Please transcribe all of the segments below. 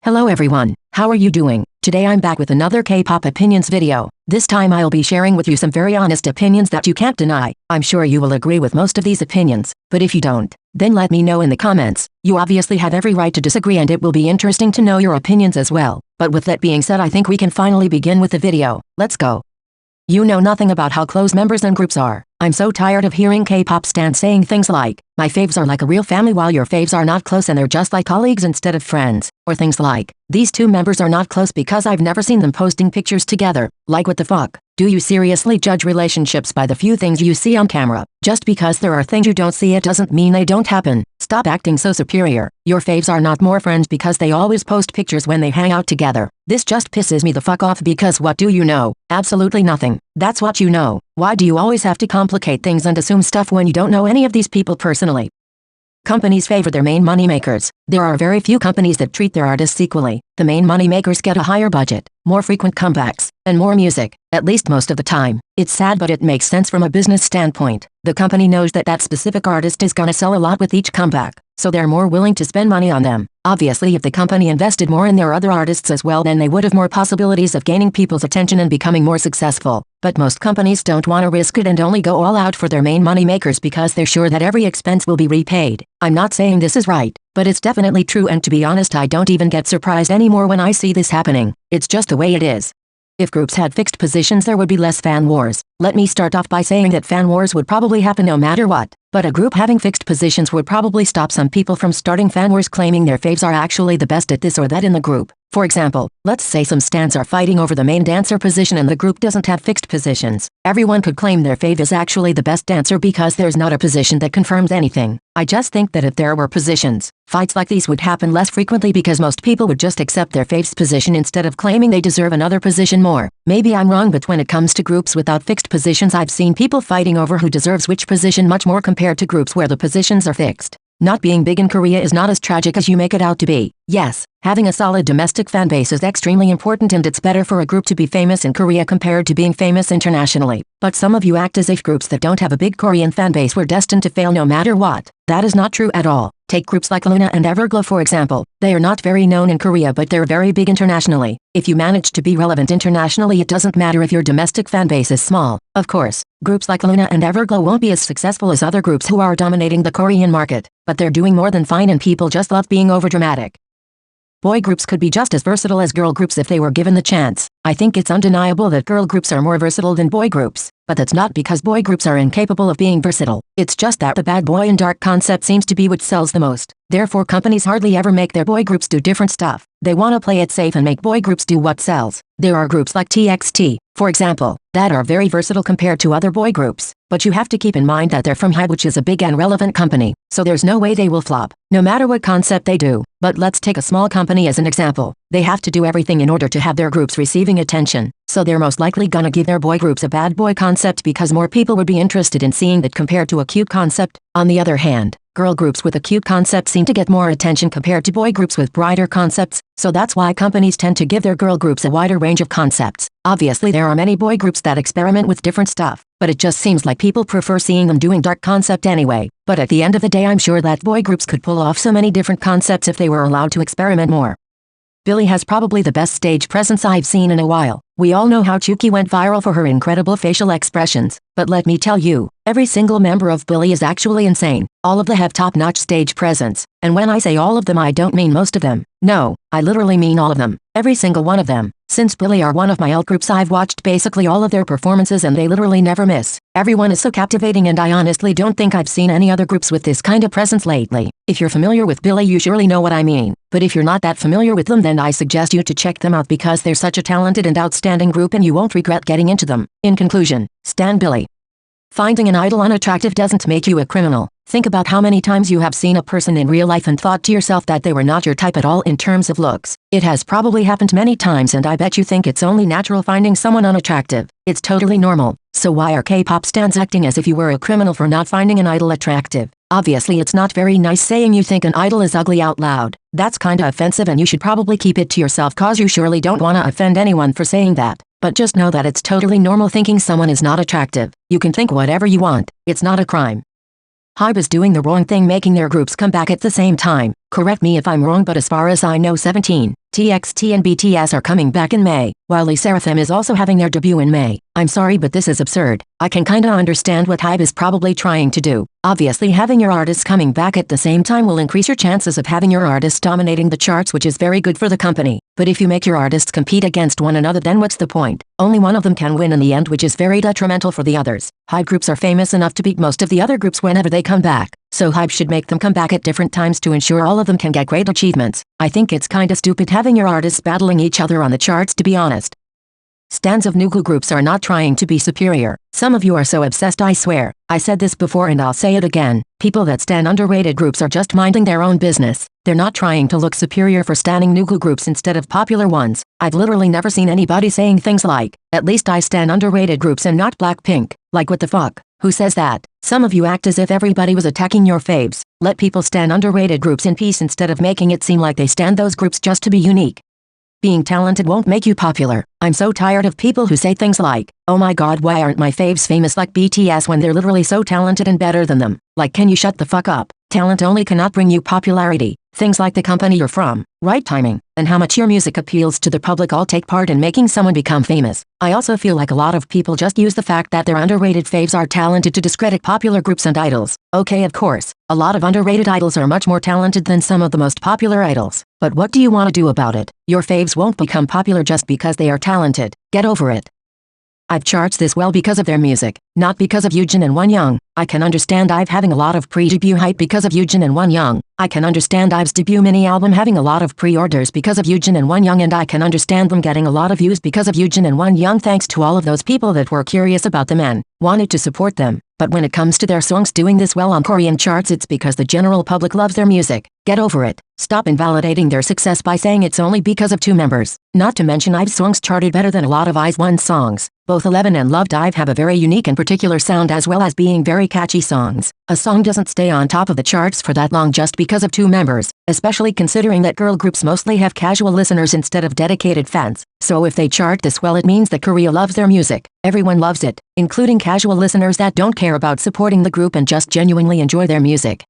Hello everyone, how are you doing? Today I'm back with another K-pop opinions video. This time I'll be sharing with you some very honest opinions that you can't deny. I'm sure you will agree with most of these opinions, but if you don't, then let me know in the comments. You obviously have every right to disagree and it will be interesting to know your opinions as well. But with that being said, I think we can finally begin with the video. Let's go. You know nothing about how close members and groups are. I'm so tired of hearing K-pop stans saying things like, my faves are like a real family while your faves are not close and they're just like colleagues instead of friends. Or things like, these two members are not close because I've never seen them posting pictures together. Like what the fuck? Do you seriously judge relationships by the few things you see on camera? Just because there are things you don't see it doesn't mean they don't happen. Stop acting so superior. Your faves are not more friends because they always post pictures when they hang out together. This just pisses me the fuck off because what do you know? Absolutely nothing. That's what you know. Why do you always have to complicate things and assume stuff when you don't know any of these people personally? Companies favor their main moneymakers. There are very few companies that treat their artists equally. The main moneymakers get a higher budget, more frequent comebacks, and more music, at least most of the time. It's sad but it makes sense from a business standpoint. The company knows that that specific artist is gonna sell a lot with each comeback, so they're more willing to spend money on them. Obviously if the company invested more in their other artists as well, then they would have more possibilities of gaining people's attention and becoming more successful. But most companies don't want to risk it and only go all out for their main money makers because they're sure that every expense will be repaid. I'm not saying this is right, but it's definitely true, and to be honest I don't even get surprised anymore when I see this happening. It's just the way it is. If groups had fixed positions there would be less fan wars. Let me start off by saying that fan wars would probably happen no matter what, but a group having fixed positions would probably stop some people from starting fan wars claiming their faves are actually the best at this or that in the group. For example, let's say some stans are fighting over the main dancer position and the group doesn't have fixed positions. Everyone could claim their fave is actually the best dancer because there's not a position that confirms anything. I just think that if there were positions, fights like these would happen less frequently because most people would just accept their fave's position instead of claiming they deserve another position more. Maybe I'm wrong, but when it comes to groups without fixed positions I've seen people fighting over who deserves which position much more compared to groups where the positions are fixed. Not being big in Korea is not as tragic as you make it out to be. Yes, having a solid domestic fan base is extremely important and it's better for a group to be famous in Korea compared to being famous internationally. But some of you act as if groups that don't have a big Korean fan base were destined to fail no matter what. That is not true at all. Take groups like Luna and Everglow for example. They are not very known in Korea but they're very big internationally. If you manage to be relevant internationally it doesn't matter if your domestic fan base is small. Of course, groups like Luna and Everglow won't be as successful as other groups who are dominating the Korean market, but they're doing more than fine and people just love being overdramatic. Boy groups could be just as versatile as girl groups if they were given the chance. I think it's undeniable that girl groups are more versatile than boy groups, but that's not because boy groups are incapable of being versatile. It's just that the bad boy and dark concept seems to be what sells the most. Therefore companies hardly ever make their boy groups do different stuff. They want to play it safe and make boy groups do what sells. There are groups like TXT, for example, that are very versatile compared to other boy groups. But you have to keep in mind that they're from HYBE, which is a big and relevant company, so there's no way they will flop, no matter what concept they do. But let's take a small company as an example. They have to do everything in order to have their groups receiving attention, so they're most likely gonna give their boy groups a bad boy concept because more people would be interested in seeing that compared to a cute concept. On the other hand, girl groups with a cute concept seem to get more attention compared to boy groups with brighter concepts, so that's why companies tend to give their girl groups a wider range of concepts. Obviously there are many boy groups that experiment with different stuff, but it just seems like people prefer seeing them doing dark concept anyway. But at the end of the day I'm sure that boy groups could pull off so many different concepts if they were allowed to experiment more. Billie has probably the best stage presence I've seen in a while. We all know how Chuki went viral for her incredible facial expressions, but let me tell you, every single member of Billie is actually insane. All of them have top-notch stage presence, and when I say all of them I don't mean most of them. No, I literally mean all of them. Every single one of them. Since Billie are one of my alt groups I've watched basically all of their performances and they literally never miss. Everyone is so captivating and I honestly don't think I've seen any other groups with this kind of presence lately. If you're familiar with Billie you surely know what I mean, but if you're not that familiar with them then I suggest you to check them out because they're such a talented and outstanding group and you won't regret getting into them. In conclusion, stan Billie. Finding an idol unattractive doesn't make you a criminal. Think about how many times you have seen a person in real life and thought to yourself that they were not your type at all in terms of looks. It has probably happened many times and I bet you think it's only natural finding someone unattractive. It's totally normal. So why are K-pop stans acting as if you were a criminal for not finding an idol attractive? Obviously it's not very nice saying you think an idol is ugly out loud. That's kinda offensive and you should probably keep it to yourself cause you surely don't wanna offend anyone for saying that. But just know that it's totally normal thinking someone is not attractive. You can think whatever you want. It's not a crime. HYBE is doing the wrong thing making their groups come back at the same time. Correct me if I'm wrong, but as far as I know 17, TXT and BTS are coming back in May, while Lee Seraphim is also having their debut in May. I'm sorry, but this is absurd. I can kinda understand what HYBE is probably trying to do. Obviously, having your artists coming back at the same time will increase your chances of having your artists dominating the charts, which is very good for the company. But if you make your artists compete against one another, then what's the point? Only one of them can win in the end, which is very detrimental for the others. HYBE groups are famous enough to beat most of the other groups whenever they come back, so HYBE should make them come back at different times to ensure all of them can get great achievements. I think it's kinda stupid having your artists battling each other on the charts, to be honest. Stans of new groups are not trying to be superior. Some of you are so obsessed, I swear. I said this before and I'll say it again. People that stan underrated groups are just minding their own business. They're not trying to look superior for standing new groups instead of popular ones. I've literally never seen anybody saying things like, "At least I stan underrated groups and not Blackpink." Like, what the fuck? Who says that? Some of you act as if everybody was attacking your faves. Let people stan underrated groups in peace instead of making it seem like they stan those groups just to be unique. Being talented won't make you popular. I'm so tired of people who say things like, "Oh my god, why aren't my faves famous like BTS," when they're literally so talented and better than them. Like, can you shut the fuck up? Talent only cannot bring you popularity. Things like the company you're from, right timing, and how much your music appeals to the public all take part in making someone become famous. I also feel like a lot of people just use the fact that their underrated faves are talented to discredit popular groups and idols. Okay, of course, a lot of underrated idols are much more talented than some of the most popular idols. But what do you want to do about it? Your faves won't become popular just because they are talented. Get over it. I've charts this well because of their music, not because of Yujin and Wonyoung. I can understand IVE having a lot of pre-debut hype because of Yujin and Wonyoung. I can understand IVE's debut mini-album having a lot of pre-orders because of Yujin and Wonyoung, and I can understand them getting a lot of views because of Yujin and Wonyoung, thanks to all of those people that were curious about them and wanted to support them. But when it comes to their songs doing this well on Korean charts, it's because the general public loves their music. Get over it. Stop invalidating their success by saying it's only because of two members. Not to mention, IVE's songs charted better than a lot of IZ*ONE's songs. Both 11 and Loved IVE have a very unique and particular sound, as well as being very catchy songs. A song doesn't stay on top of the charts for that long just because of two members, especially considering that girl groups mostly have casual listeners instead of dedicated fans. So if they chart this well, it means that Korea loves their music. Everyone loves it, including casual listeners that don't care about supporting the group and just genuinely enjoy their music.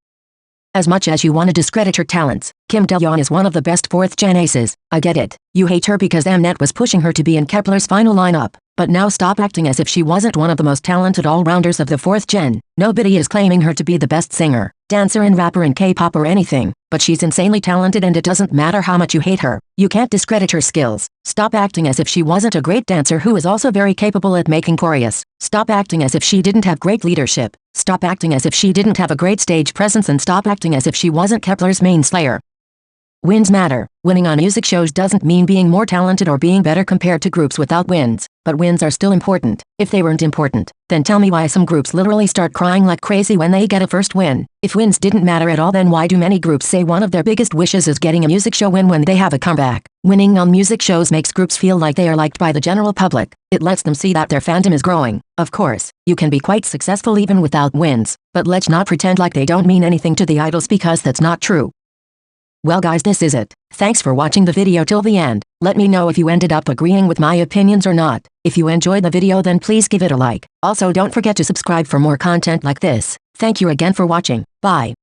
As much as you want to discredit her talents, Kim Dalyan is one of the best fourth-gen aces. I get it. You hate her because Mnet was pushing her to be in Kepler's final lineup. But now stop acting as if she wasn't one of the most talented all-rounders of the fourth gen. Nobody is claiming her to be the best singer, dancer and rapper in K-pop or anything, but she's insanely talented, and it doesn't matter how much you hate her. You can't discredit her skills. Stop acting as if she wasn't a great dancer who is also very capable at making choreos. Stop acting as if she didn't have great leadership. Stop acting as if she didn't have a great stage presence, and stop acting as if she wasn't Kepler's main slayer. Wins matter. Winning on music shows doesn't mean being more talented or being better compared to groups without wins, but wins are still important. If they weren't important, then tell me why some groups literally start crying like crazy when they get a first win. If wins didn't matter at all, then why do many groups say one of their biggest wishes is getting a music show win when they have a comeback? Winning on music shows makes groups feel like they are liked by the general public. It lets them see that their fandom is growing. Of course, you can be quite successful even without wins, but let's not pretend like they don't mean anything to the idols, because that's not true. Well guys, this is it. Thanks for watching the video till the end. Let me know if you ended up agreeing with my opinions or not. If you enjoyed the video, then please give it a like. Also, don't forget to subscribe for more content like this. Thank you again for watching. Bye.